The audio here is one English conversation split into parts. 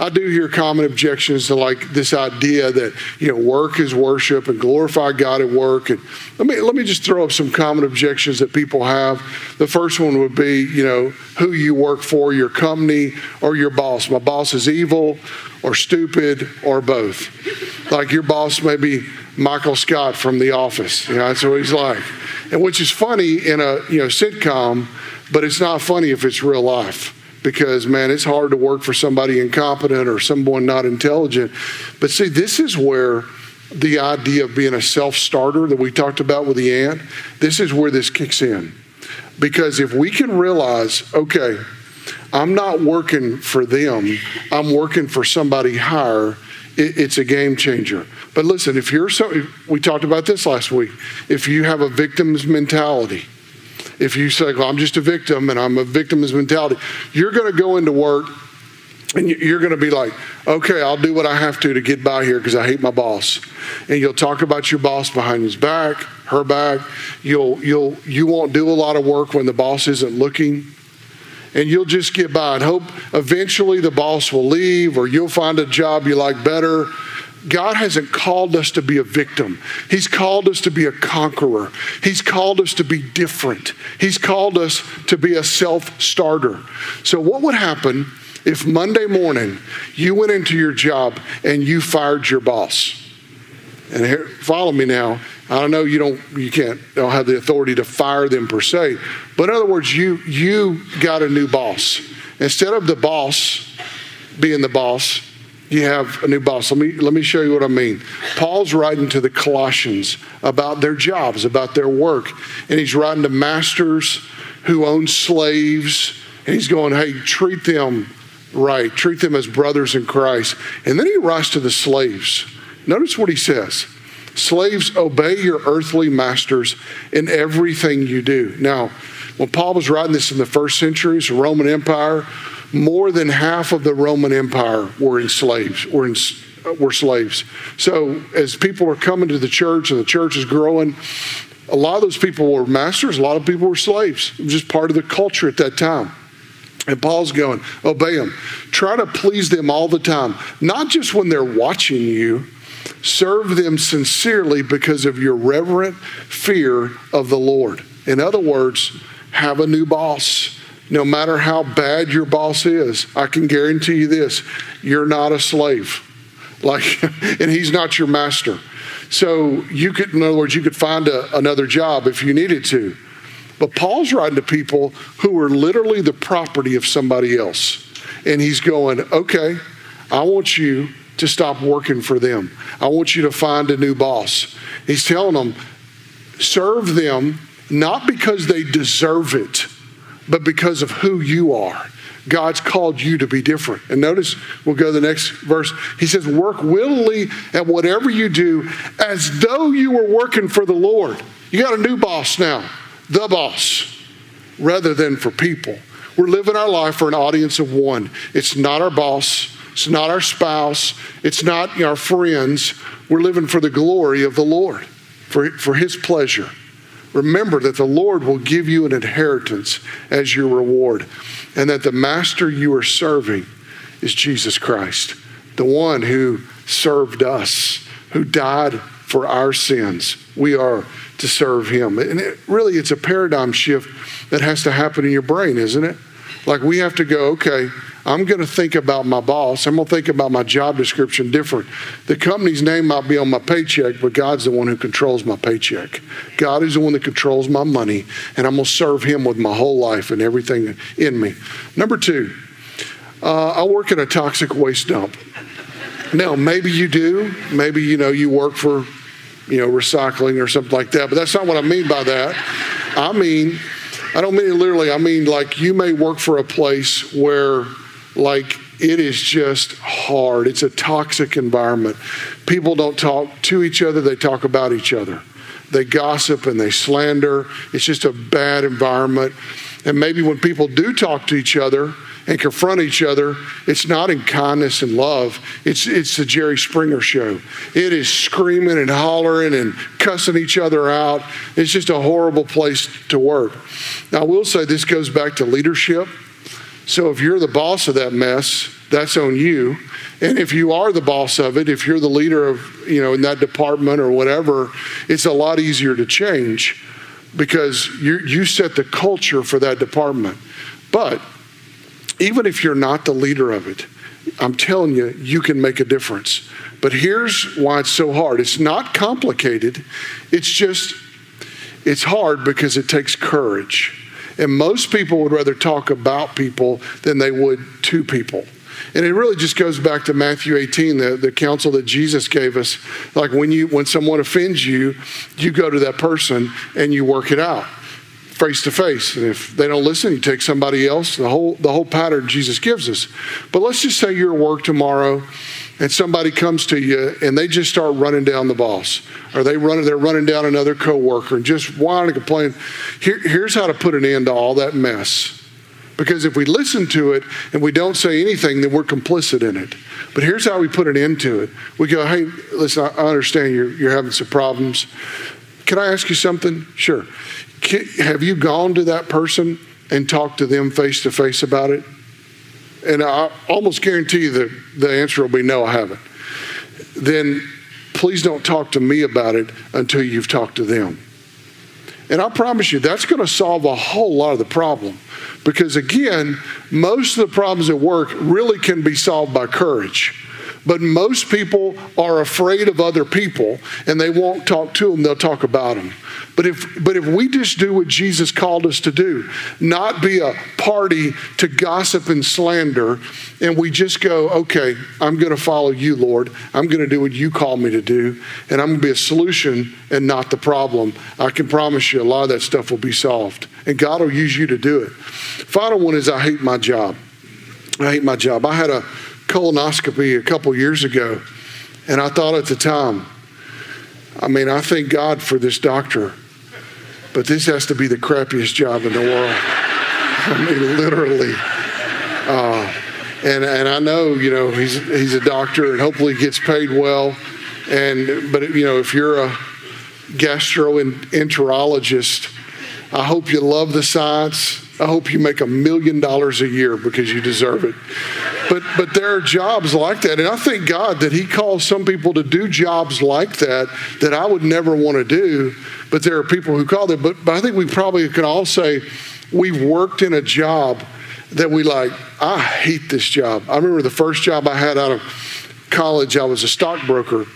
I do hear common objections to like this idea that, work is worship and glorify God at work. And let me just throw up some common objections that people have. The first one would be, who you work for, your company or your boss. My boss is evil or stupid or both. Like your boss may be Michael Scott from The Office. That's what he's like. And which is funny in a sitcom, but it's not funny if it's real life. Because, man, it's hard to work for somebody incompetent or someone not intelligent. But see, this is where the idea of being a self-starter that we talked about with the ant, this is where this kicks in. Because if we can realize, okay, I'm not working for them, I'm working for somebody higher, it's a game changer. But listen, we talked about this last week, if you have a victim's mentality, if you say, well, I'm just a victim and I'm a victim's mentality, you're going to go into work and you're going to be like, okay, I'll do what I have to get by here because I hate my boss. And you'll talk about your boss behind his back, her back. You won't do a lot of work when the boss isn't looking. And you'll just get by and hope eventually the boss will leave or you'll find a job you like better. God hasn't called us to be a victim. He's called us to be a conqueror. He's called us to be different. He's called us to be a self-starter. So what would happen if Monday morning you went into your job and you fired your boss? And here, follow me now. I know you don't have the authority to fire them per se, but in other words, you got a new boss. Instead of the boss being the boss, you have a new boss. Let me show you what I mean. Paul's writing to the Colossians about their jobs, about their work. And he's writing to masters who own slaves. And he's going, hey, treat them right. Treat them as brothers in Christ. And then he writes to the slaves. Notice what he says. Slaves, obey your earthly masters in everything you do. Now, when Paul was writing this in the first century, it's the Roman Empire, more than half of the Roman Empire were slaves. So as people were coming to the church and the church is growing, a lot of those people were masters, a lot of people were slaves. It was just part of the culture at that time. And Paul's going, obey them. Try to please them all the time, not just when they're watching you. Serve them sincerely because of your reverent fear of the Lord. In other words, have a new boss. No matter how bad your boss is, I can guarantee you this, you're not a slave. And he's not your master. So in other words, you could find another job if you needed to. But Paul's writing to people who are literally the property of somebody else. And he's going, okay, I want you to stop working for them. I want you to find a new boss. He's telling them, serve them not because they deserve it, but because of who you are. God's called you to be different. And notice, we'll go to the next verse. He says, work willingly at whatever you do as though you were working for the Lord. You got a new boss now, the boss, rather than for people. We're living our life for an audience of one. It's not our boss. It's not our spouse. It's not our friends. We're living for the glory of the Lord, for his pleasure. Remember that the Lord will give you an inheritance as your reward, and that the master you are serving is Jesus Christ, the one who served us, who died for our sins. We are to serve him. And it's a paradigm shift that has to happen in your brain, isn't it? Like we have to go, okay, I'm going to think about my boss. I'm going to think about my job description different. The company's name might be on my paycheck, but God's the one who controls my paycheck. God is the one that controls my money, and I'm going to serve him with my whole life and everything in me. Number 2, I work at a toxic waste dump. Now, maybe you do. Maybe, you work for, recycling or something like that, but that's not what I mean by that. I don't mean it literally. I mean, like you may work for a place where it is just hard. It's a toxic environment. People don't talk to each other. They talk about each other. They gossip and they slander. It's just a bad environment. And maybe when people do talk to each other and confront each other, it's not in kindness and love. It's the Jerry Springer show. It is screaming and hollering and cussing each other out. It's just a horrible place to work. Now, I will say this goes back to leadership. So if you're the boss of that mess, that's on you. And if you are the boss of it, if you're the leader of, in that department or whatever, it's a lot easier to change because you set the culture for that department. But even if you're not the leader of it, I'm telling you, you can make a difference. But here's why it's so hard. It's not complicated. It's hard because it takes courage. And most people would rather talk about people than they would to people. And it really just goes back to Matthew 18, the counsel that Jesus gave us. Like when someone offends you, you go to that person and you work it out face to face. And if they don't listen, you take somebody else. The whole pattern Jesus gives us. But let's just say you're at work tomorrow and somebody comes to you and they just start running down the boss, or they're running down another coworker and just whining and complaining. Here's how to put an end to all that mess. Because if we listen to it and we don't say anything, then we're complicit in it. But here's how we put an end to it. We go, hey, listen, I understand you're having some problems. Can I ask you something? Sure. Have you gone to that person and talked to them face to face about it? And I almost guarantee you that the answer will be no, I haven't. Then please don't talk to me about it until you've talked to them. And I promise you, that's going to solve a whole lot of the problem. Because again, most of the problems at work really can be solved by courage. But most people are afraid of other people and they won't talk to them, they'll talk about them. But if we just do what Jesus called us to do, not be a party to gossip and slander, and we just go, okay, I'm going to follow you, Lord. I'm going to do what you call me to do, and I'm going to be a solution and not the problem. I can promise you a lot of that stuff will be solved, and God will use you to do it. Final one is I hate my job. I hate my job. I had a colonoscopy a couple years ago, and I thought at the time, I thank God for this doctor, but this has to be the crappiest job in the world. Literally. And I know, he's a doctor and hopefully he gets paid well. But if you're a gastroenterologist, I hope you love the science. I hope you make $1 million a year because you deserve it. But there are jobs like that. And I thank God that he calls some people to do jobs like that I would never want to do. But there are people who call them. But I think we probably can all say we've worked in a job that we like. I hate this job. I remember the first job I had out of college, I was a stockbroker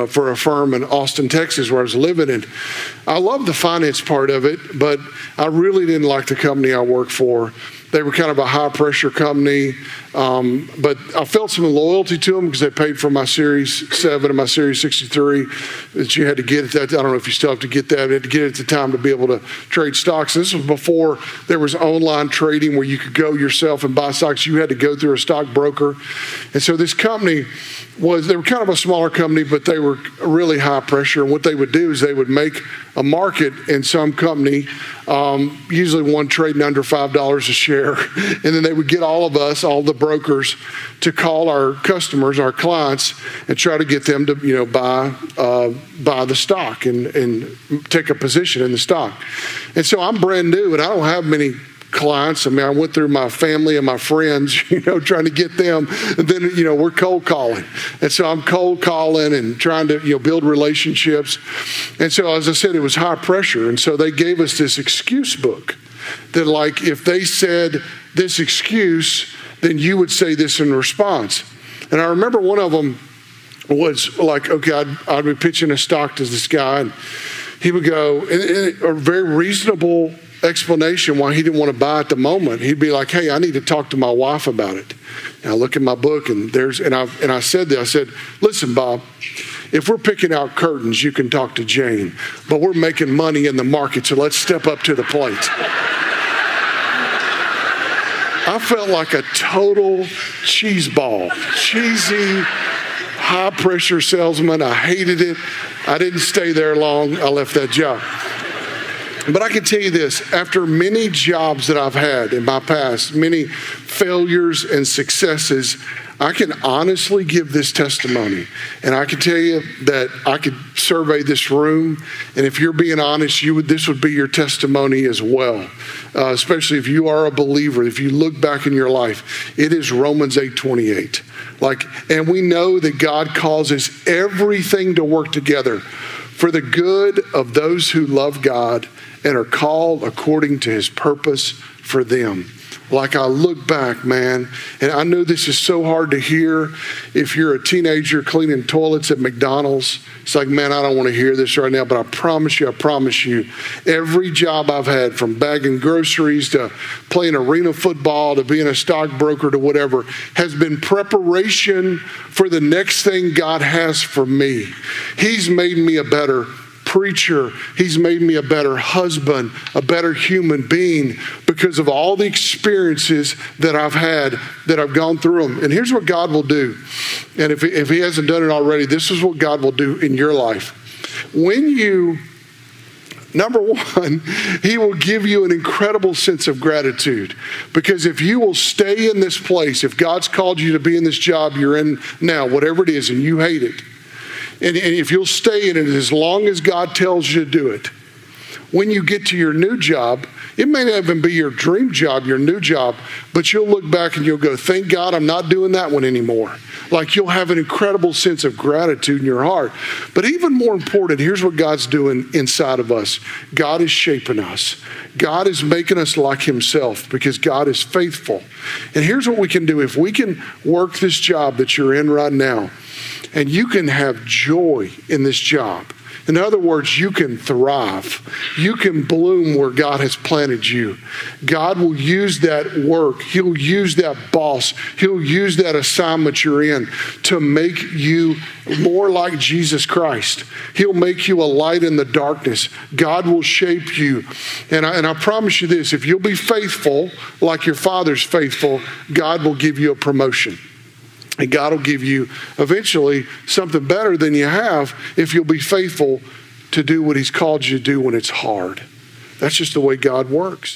for a firm in Austin, Texas, where I was living. And I loved the finance part of it, but I really didn't like the company I worked for. They were kind of a high-pressure company, but I felt some loyalty to them because they paid for my Series 7 and my Series 63 that you had to get at that. I don't know if you still have to get that. You had to get it at the time to be able to trade stocks. This was before there was online trading where you could go yourself and buy stocks. You had to go through a stockbroker. And so this company they were kind of a smaller company, but they were really high pressure. And what they would do is they would make a market in some company, usually one trading under $5 a share. And then they would get all of us, all the brokers, to call our customers, our clients, and try to get them to, buy the stock and take a position in the stock. And so I'm brand new and I don't have many clients. I went through my family and my friends, trying to get them. And then, we're cold calling. And so I'm cold calling and trying to, build relationships. And so, as I said, it was high pressure. And so they gave us this excuse book that, like, if they said this excuse, then you would say this in response. And I remember one of them was like, okay, I'd be pitching a stock to this guy, and he would go, a very reasonable explanation why he didn't want to buy at the moment. He'd be like, hey, I need to talk to my wife about it. And I look in my book and I said that. I said, listen, Bob, if we're picking out curtains, you can talk to Jane, but we're making money in the market, so let's step up to the plate. I felt like a total cheeseball, cheesy, high pressure salesman. I hated it. I didn't stay there long. I left that job. But I can tell you this, after many jobs that I've had in my past, many failures and successes, I can honestly give this testimony. And I can tell you that I could survey this room, and if you're being honest, this would be your testimony as well. especially if you are a believer, if you look back in your life, it is Romans 8:28. And we know that God causes everything to work together for the good of those who love God and are called according to his purpose for them. I look back, man, and I know this is so hard to hear if you're a teenager cleaning toilets at McDonald's. It's like, man, I don't want to hear this right now, but I promise you, every job I've had, from bagging groceries to playing arena football to being a stockbroker to whatever, has been preparation for the next thing God has for me. He's made me a better preacher. He's made me a better husband, a better human being because of all the experiences that I've had, that I've gone through them. And here's what God will do. And if he hasn't done it already, this is what God will do in your life. Number one, he will give you an incredible sense of gratitude. Because if you will stay in this place, if God's called you to be in this job you're in now, whatever it is, and you hate it, and if you'll stay in it as long as God tells you to do it, when you get to your new job, it may not even be your dream job, your new job, but you'll look back and you'll go, thank God I'm not doing that one anymore. You'll have an incredible sense of gratitude in your heart. But even more important, here's what God's doing inside of us. God is shaping us. God is making us like himself because God is faithful. And here's what we can do. If we can work this job that you're in right now, and you can have joy in this job. In other words, you can thrive. You can bloom where God has planted you. God will use that work. He'll use that boss. He'll use that assignment you're in to make you more like Jesus Christ. He'll make you a light in the darkness. God will shape you. And I promise you this, if you'll be faithful like your Father's faithful, God will give you a promotion. And God will give you eventually something better than you have if you'll be faithful to do what he's called you to do when it's hard. That's just the way God works.